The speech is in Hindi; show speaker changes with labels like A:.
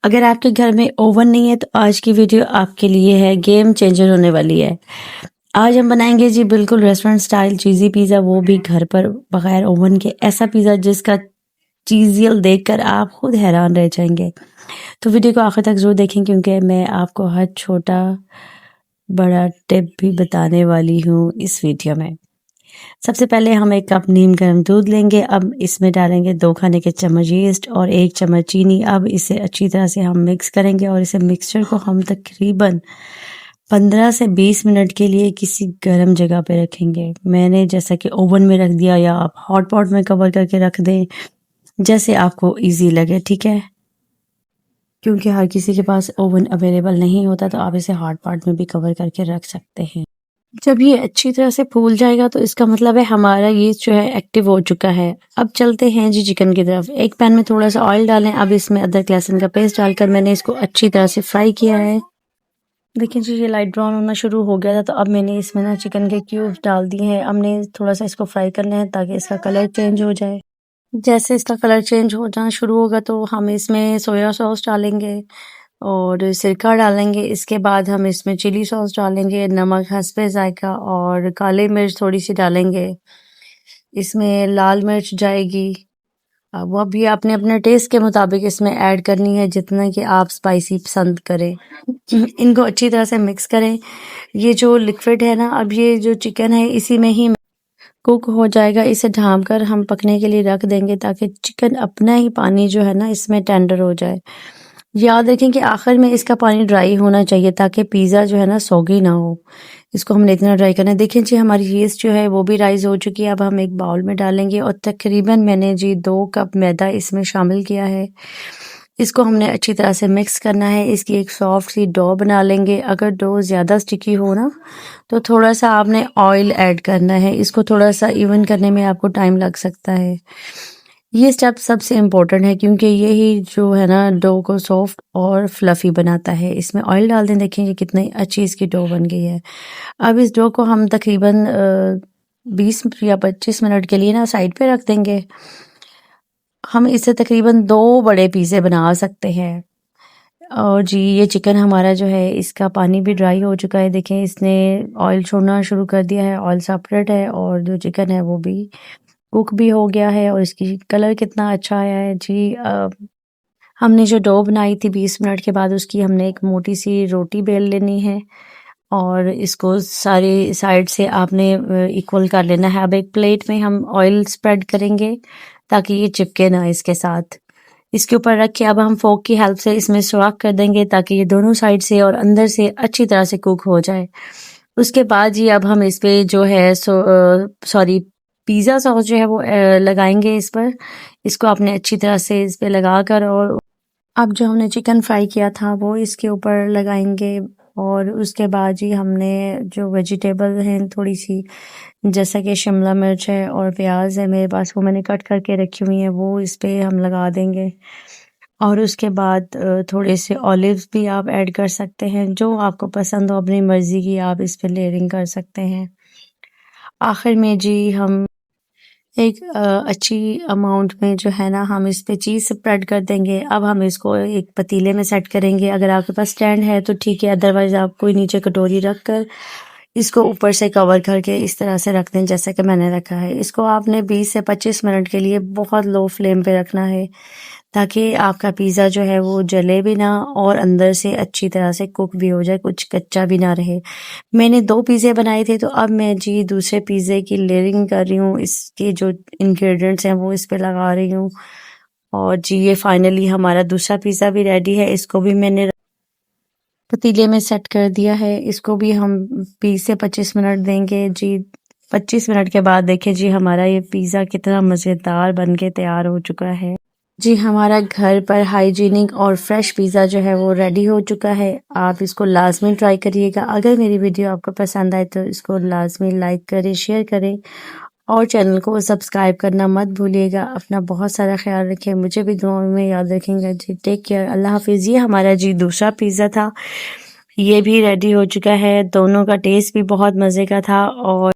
A: अगर आपके घर में ओवन नहीं है तो आज की वीडियो आपके लिए है, गेम चेंजर होने वाली है। आज हम बनाएंगे जी बिल्कुल रेस्टोरेंट स्टाइल चीज़ी पिज़्ज़ा, वो भी घर पर बगैर ओवन के। ऐसा पिज़्ज़ा जिसका चीज़ियल देखकर आप खुद हैरान रह जाएंगे। तो वीडियो को आखिर तक ज़रूर देखें क्योंकि मैं आपको हर छोटा बड़ा टिप भी बताने वाली हूँ इस वीडियो में। सबसे पहले हम एक कप नीम गर्म दूध लेंगे। अब इसमें डालेंगे 2 खाने के चम्मच यीस्ट और 1 चम्मच चीनी। अब इसे अच्छी तरह से हम मिक्स करेंगे और इसे मिक्सचर को हम तकरीबन 15 से 20 मिनट के लिए किसी गर्म जगह पे रखेंगे। मैंने जैसा कि ओवन में रख दिया या आप हॉट पॉट में कवर करके रख दें, जैसे आपको ईजी लगे, ठीक है। क्योंकि हर किसी के पास ओवन अवेलेबल नहीं होता तो आप इसे हॉट पॉट में भी कवर करके रख सकते हैं। जब ये अच्छी तरह से फूल जाएगा तो इसका मतलब है हमारा ये जो है एक्टिव हो चुका है। अब चलते हैं जी चिकन की तरफ। एक पैन में थोड़ा सा ऑयल डालें। अब इसमें अदरक लहसुन का पेस्ट डालकर मैंने इसको अच्छी तरह से फ्राई किया है। देखिए जी ये लाइट ब्राउन होना शुरू हो गया था तो अब मैंने इसमें ना चिकन के क्यूब्स डाल दिए हैं। हमने थोड़ा सा इसको फ्राई करना है ताकि इसका कलर चेंज हो जाए। जैसे इसका कलर चेंज हो जाना शुरू होगा तो हम इसमें सोया सॉस डालेंगे और सिरका डालेंगे। इसके बाद हम इसमें चिली सॉस डालेंगे, नमक हस्बे ज़ायका और काली मिर्च थोड़ी सी डालेंगे। इसमें लाल मिर्च जाएगी। वो भी आपने अपने टेस्ट के मुताबिक इसमें ऐड करनी है, जितना कि आप स्पाइसी पसंद करें। इनको अच्छी तरह से मिक्स करें। ये जो लिक्विड है ना, अब ये जो चिकन है इसी में ही कुक हो जाएगा। इसे ढाँप कर हम पकने के लिए रख देंगे ताकि चिकन अपना ही पानी जो है ना इसमें टेंडर हो जाए। याद रखें कि आखिर में इसका पानी ड्राई होना चाहिए ताकि पिज़्ज़ा जो है ना सौगी ना हो। इसको हमने इतना ड्राई करना है। देखें जी हमारी यीस्ट जो है वो भी राइज़ हो चुकी है। अब हम एक बाउल में डालेंगे और तकरीबन मैंने जी 2 कप मैदा इसमें शामिल किया है। इसको हमने अच्छी तरह से मिक्स करना है। इसकी एक सॉफ्ट सी डो बना लेंगे। अगर डो ज़्यादा स्टिकी हो ना तो थोड़ा सा आपने ऑयल ऐड करना है। इसको थोड़ा सा इवन करने में आपको टाइम लग सकता है। ये स्टेप सबसे इम्पोर्टेंट है क्योंकि यही जो है ना डो को सॉफ्ट और फ्लफ़ी बनाता है। इसमें ऑयल डाल दें। देखेंगे कितनी अच्छी इसकी डो बन गई है। अब इस डो को हम तकरीबन 20 या 25 मिनट के लिए ना साइड पे रख देंगे। हम इससे तकरीबन 2 बड़े पिज़्ज़े बना सकते हैं। और जी ये चिकन हमारा जो है इसका पानी भी ड्राई हो चुका है। देखें इसने ऑयल छोड़ना शुरू कर दिया है, ऑयल सेपरेट है और जो चिकन है वो भी कुक भी हो गया है और इसकी कलर कितना अच्छा आया है जी। हमने जो डो बनाई थी 20 मिनट के बाद उसकी हमने एक मोटी सी रोटी बेल लेनी है और इसको सारी साइड से आपने इक्वल कर लेना है। अब एक प्लेट में हम ऑयल स्प्रेड करेंगे ताकि ये चिपके ना इसके साथ। इसके ऊपर रख के अब हम फोक की हेल्प से इसमें सुराख कर देंगे ताकि ये दोनों साइड से और अंदर से अच्छी तरह से कुक हो जाए। उसके बाद जी अब हम इस पे जो है सॉरी पिज़्ज़ा सॉस जो है वो लगाएंगे इस पर। इसको आपने अच्छी तरह से इस पे लगाकर और अब जो हमने चिकन फ्राई किया था वो इसके ऊपर लगाएंगे। और उसके बाद जी हमने जो वेजिटेबल हैं थोड़ी सी, जैसा कि शिमला मिर्च है और प्याज है मेरे पास, वो मैंने कट करके रखी हुई है, वो इस पे हम लगा देंगे। और उसके बाद थोड़े से ऑलिव्स भी आप ऐड कर सकते हैं, जो आपको पसंद हो अपनी मर्ज़ी की आप इस पे लेयरिंग कर सकते हैं। आखिर में जी हम एक अच्छी अमाउंट में जो है ना हम इस पे चीज़ स्प्रेड कर देंगे। अब हम इसको एक पतीले में सेट करेंगे। अगर आपके पास स्टैंड है तो ठीक है, अदरवाइज़ आप कोई नीचे कटोरी रख कर इसको ऊपर से कवर करके इस तरह से रख दें जैसा कि मैंने रखा है। इसको आपने 20 से 25 मिनट के लिए बहुत लो फ्लेम पे रखना है ताकि आपका पिज़्ज़ा जो है वो जले भी ना और अंदर से अच्छी तरह से कुक भी हो जाए, कुछ कच्चा भी ना रहे। मैंने 2 पिज़्ज़े बनाए थे तो अब मैं जी दूसरे पिज़्ज़े की लेयरिंग कर रही हूँ। इसके जो इंग्रेडिएंट्स हैं वो इस पे लगा रही हूँ। और जी ये फाइनली हमारा दूसरा पिज़्ज़ा भी रेडी है। इसको भी मैंने पतीले में सेट कर दिया है। इसको भी हम 20 से 25 मिनट देंगे जी। 25 मिनट के बाद देखिए जी हमारा ये पिज़्ज़ा कितना मज़ेदार बन के तैयार हो चुका है। जी हमारा घर पर हाइजीनिक और फ्रेश पिज़्ज़ा जो है वो रेडी हो चुका है। आप इसको लाज़मी ट्राई करिएगा। अगर मेरी वीडियो आपको पसंद आए तो इसको लाज़मी लाइक करें, शेयर करें और चैनल को सब्सक्राइब करना मत भूलिएगा। अपना बहुत सारा ख्याल रखें, मुझे भी दुआओं में याद रखेंगे जी। टेक केयर, अल्लाह हाफिज़। ये हमारा जी दूसरा पिज़्ज़ा था, ये भी रेडी हो चुका है। दोनों का टेस्ट भी बहुत मज़े का था और